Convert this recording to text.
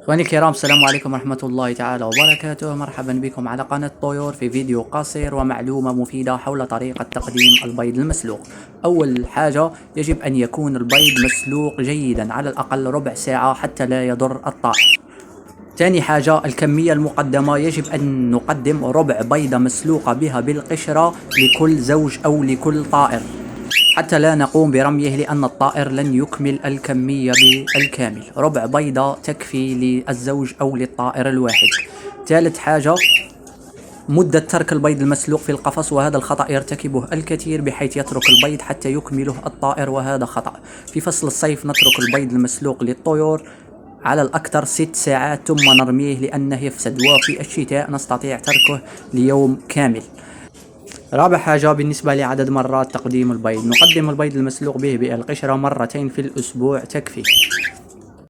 إخواني الكرام، السلام عليكم ورحمة الله تعالى وبركاته. مرحبا بكم على قناة طيور في فيديو قصير ومعلومة مفيدة حول طريقة تقديم البيض المسلوق. أول حاجة يجب أن يكون البيض مسلوق جيدا على الأقل ربع ساعة حتى لا يضر الطائر. ثاني حاجة الكمية المقدمة، يجب أن نقدم ربع بيضة مسلوقة بها بالقشرة لكل زوج أو لكل طائر، حتى لا نقوم برميه لأن الطائر لن يكمل الكمية بالكامل. ربع بيضة تكفي للزوج أو للطائر الواحد. ثالث حاجة مدة ترك البيض المسلوق في القفص، وهذا الخطأ يرتكبه الكثير بحيث يترك البيض حتى يكمله الطائر، وهذا خطأ. في فصل الصيف نترك البيض المسلوق للطيور على الأكثر 6 ساعات ثم نرميه لأنه يفسد، وفي الشتاء نستطيع تركه ليوم كامل. رابع حاجة بالنسبة لعدد مرات تقديم البيض، نقدم البيض المسلوق به بالقشرة مرتين في الأسبوع تكفي.